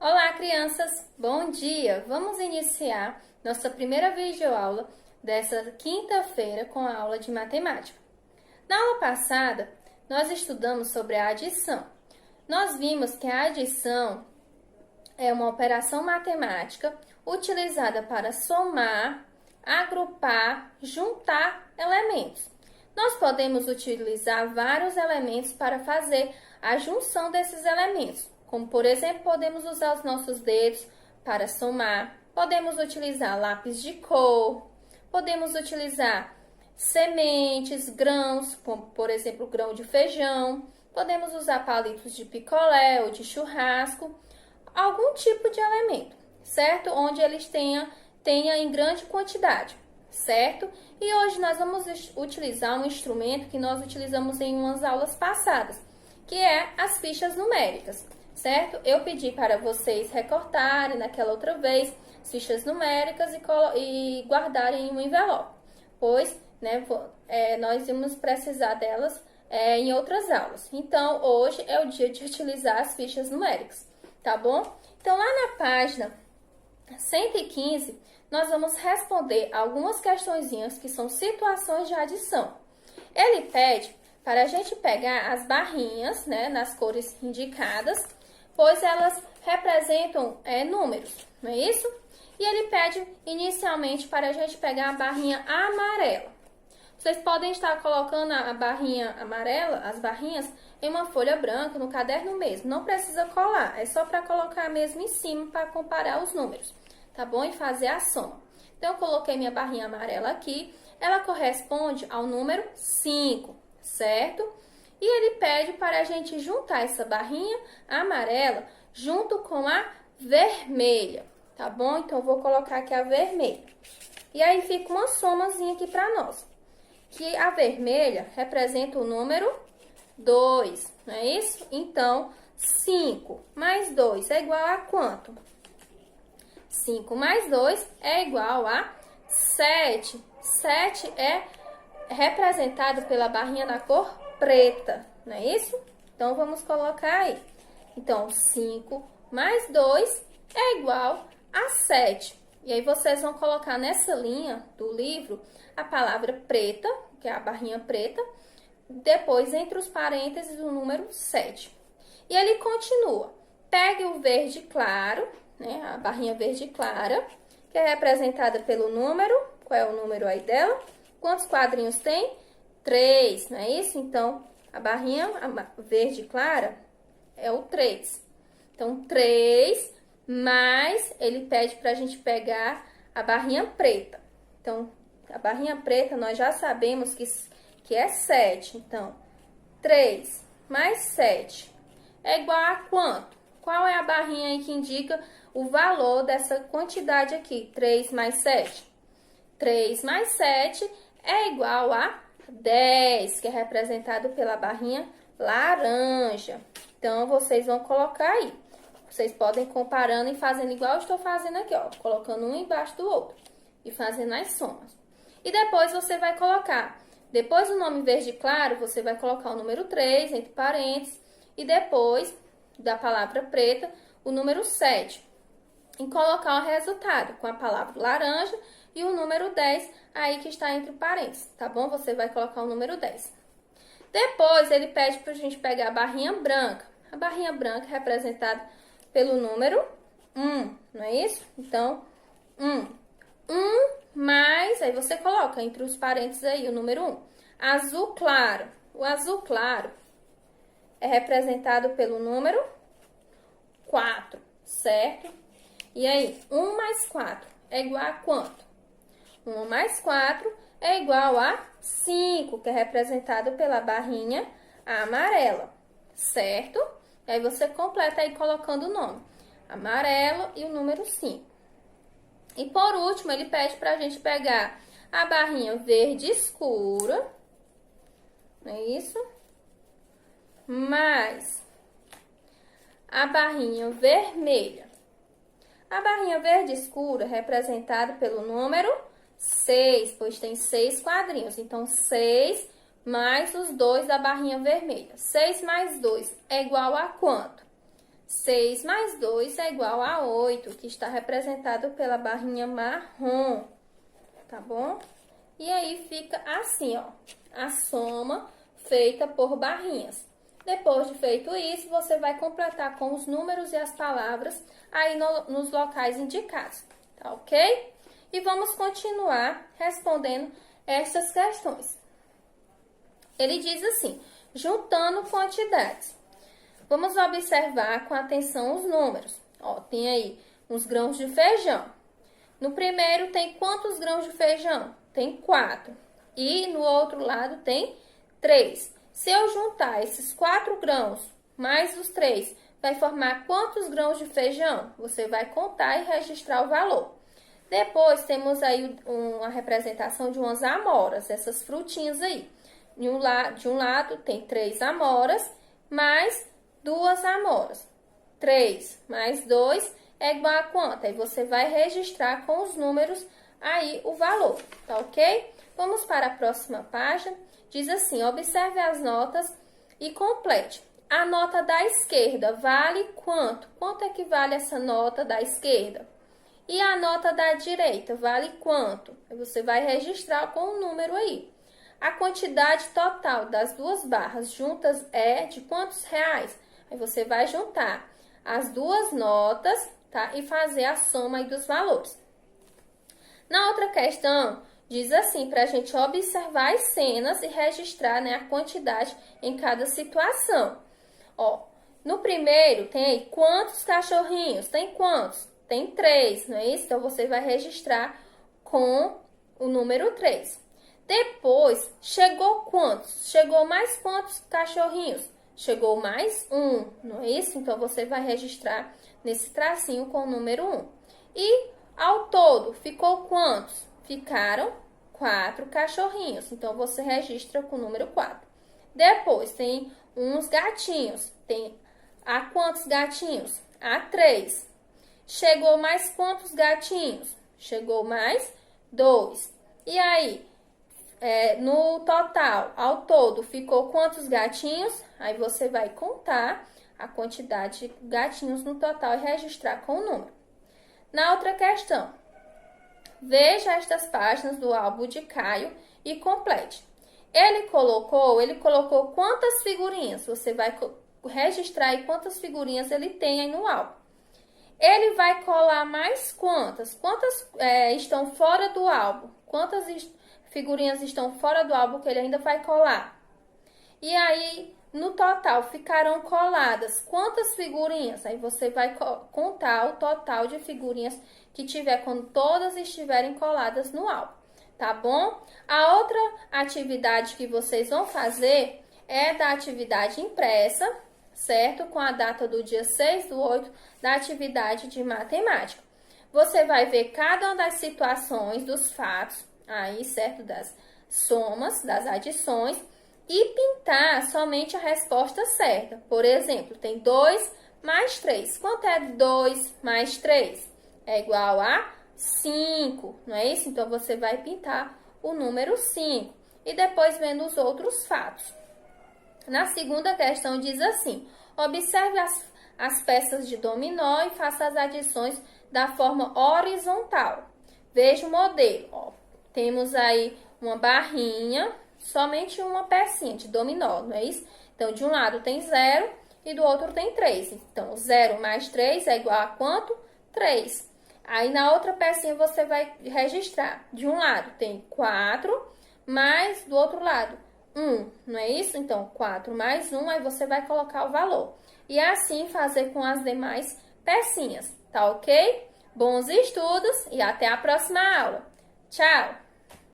Olá, crianças! Bom dia! Vamos iniciar nossa primeira videoaula dessa quinta-feira com a aula de matemática. Na aula passada, nós estudamos sobre a adição. Nós vimos que a adição é uma operação matemática utilizada para somar, agrupar, juntar elementos. Nós podemos utilizar vários elementos para fazer a junção desses elementos. Como, por exemplo, podemos usar os nossos dedos para somar, podemos utilizar lápis de cor, podemos utilizar sementes, grãos, como, por exemplo, grão de feijão, podemos usar palitos de picolé ou de churrasco, algum tipo de elemento, certo? Onde eles tenha em grande quantidade, certo? E hoje nós vamos utilizar um instrumento que nós utilizamos em umas aulas passadas, que é as fichas numéricas. Certo? Eu pedi para vocês recortarem naquela outra vez as fichas numéricas e guardarem em um envelope, pois nós vamos precisar delas em outras aulas. Então, hoje é o dia de utilizar as fichas numéricas, tá bom? Então, lá na página 115, nós vamos responder algumas questõezinhas que são situações de adição. Ele pede para a gente pegar as barrinhas, nas cores indicadas, pois elas representam números, não é isso? E ele pede inicialmente para a gente pegar a barrinha amarela. Vocês podem estar colocando a barrinha amarela, as barrinhas, em uma folha branca, no caderno mesmo. Não precisa colar, é só para colocar mesmo em cima para comparar os números, tá bom? E fazer a soma. Então, eu coloquei minha barrinha amarela aqui, ela corresponde ao número 5, certo? E ele pede para a gente juntar essa barrinha amarela junto com a vermelha, tá bom? Então, eu vou colocar aqui a vermelha. E aí, fica uma somazinha aqui para nós. Que a vermelha representa o número 2, não é isso? Então, 5 mais 2 é igual a quanto? 5 mais 2 é igual a 7. 7 é representado pela barrinha na cor preta, não é isso? Então, vamos colocar aí. Então, 5 mais 2 é igual a 7. E aí, vocês vão colocar nessa linha do livro a palavra preta, que é a barrinha preta, depois, entre os parênteses, o número 7. E ele continua. Pegue o verde claro, a barrinha verde clara, que é representada pelo número. Qual é o número aí dela? Quantos quadrinhos tem? 3, não é isso? Então, a barrinha verde clara é o 3. Então, 3 mais, ele pede para a gente pegar a barrinha preta. Então, a barrinha preta nós já sabemos que é 7. Então, 3 mais 7 é igual a quanto? Qual é a barrinha aí que indica o valor dessa quantidade aqui? 3 mais 7. 3 mais 7 é igual a 10, que é representado pela barrinha laranja. Então, vocês vão colocar aí. Vocês podem ir comparando e fazendo igual eu estou fazendo aqui, ó. Colocando um embaixo do outro e fazendo as somas. E depois você vai colocar, depois do nome verde claro, você vai colocar o número 3 entre parênteses. E depois da palavra preta, o número 7. E colocar o resultado com a palavra laranja e o número 10 aí que está entre parênteses, tá bom? Você vai colocar o número 10. Depois, ele pede para a gente pegar a barrinha branca. A barrinha branca é representada pelo número 1, não é isso? Então, 1. 1 mais, aí você coloca entre os parênteses aí o número 1. Azul claro. O azul claro é representado pelo número 4, certo? E aí, 1 mais 4 é igual a quanto? 1 mais 4 é igual a 5, que é representado pela barrinha amarela, certo? E aí, você completa aí colocando o nome amarelo e o número 5. E por último, ele pede para a gente pegar a barrinha verde escura, não é isso? Mais a barrinha vermelha. A barrinha verde escura é representada pelo número 6, pois tem 6 quadrinhos. Então, 6 mais os 2 da barrinha vermelha. 6 mais 2 é igual a quanto? 6 mais 2 é igual a 8, que está representado pela barrinha marrom, tá bom? E aí fica assim, ó, a soma feita por barrinhas. Depois de feito isso, você vai completar com os números e as palavras aí nos locais indicados, tá ok? E vamos continuar respondendo estas questões. Ele diz assim, juntando quantidades. Vamos observar com atenção os números. Ó, tem aí uns grãos de feijão. No primeiro tem quantos grãos de feijão? Tem 4. E no outro lado tem 3. Se eu juntar esses 4 grãos mais os 3, vai formar quantos grãos de feijão? Você vai contar e registrar o valor. Depois temos aí uma representação de umas amoras, essas frutinhas aí. De um lado tem 3 amoras mais 2 amoras. 3 mais 2 é igual a quanto? Aí você vai registrar com os números aí o valor, tá ok? Vamos para a próxima página. Diz assim, observe as notas e complete. A nota da esquerda vale quanto? Quanto é que vale essa nota da esquerda? E a nota da direita vale quanto? Aí você vai registrar com o número aí. A quantidade total das duas barras juntas é de quantos reais? Aí você vai juntar as duas notas, tá? E fazer a soma aí dos valores. Na outra questão, diz assim, para a gente observar as cenas e registrar, né, a quantidade em cada situação. Ó, no primeiro tem aí quantos cachorrinhos? Tem quantos? Tem 3, não é isso? Então, você vai registrar com o número 3. Depois, chegou quantos? Chegou mais quantos cachorrinhos? Chegou mais 1, não é isso? Então, você vai registrar nesse tracinho com o número 1. E, ao todo, ficou quantos? Ficaram 4 cachorrinhos. Então, você registra com o número 4. Depois, tem uns gatinhos. Há quantos gatinhos? Há 3. Chegou mais quantos gatinhos? Chegou mais 2. E aí, no total, ao todo, ficou quantos gatinhos? Aí você vai contar a quantidade de gatinhos no total e registrar com o número. Na outra questão, veja estas páginas do álbum de Caio e complete. Ele colocou quantas figurinhas? Você vai registrar aí quantas figurinhas ele tem aí no álbum. Ele vai colar mais quantas? Quantas estão fora do álbum? Quantas figurinhas estão fora do álbum que ele ainda vai colar? E aí, no total, ficarão coladas quantas figurinhas? Aí você vai contar o total de figurinhas que tiver quando todas estiverem coladas no álbum, tá bom? A outra atividade que vocês vão fazer é da atividade impressa, certo? Com a data do dia 6/8 da atividade de matemática. Você vai ver cada uma das situações dos fatos, aí, certo? Das somas, das adições, e pintar somente a resposta certa. Por exemplo, tem 2 mais 3. Quanto é 2 mais 3? É igual a 5, não é isso? Então, você vai pintar o número 5 e depois vendo os outros fatos. Na segunda questão diz assim, observe as peças de dominó e faça as adições da forma horizontal. Veja o modelo. Ó, temos aí uma barrinha, somente uma pecinha de dominó, não é isso? Então, de um lado tem 0 e do outro tem 3. Então, 0 mais 3 é igual a quanto? 3. Aí, na outra pecinha, você vai registrar. De um lado tem 4, mais do outro lado 1, não é isso? Então, 4 mais 1, aí você vai colocar o valor. E assim fazer com as demais pecinhas, tá ok? Bons estudos e até a próxima aula. Tchau!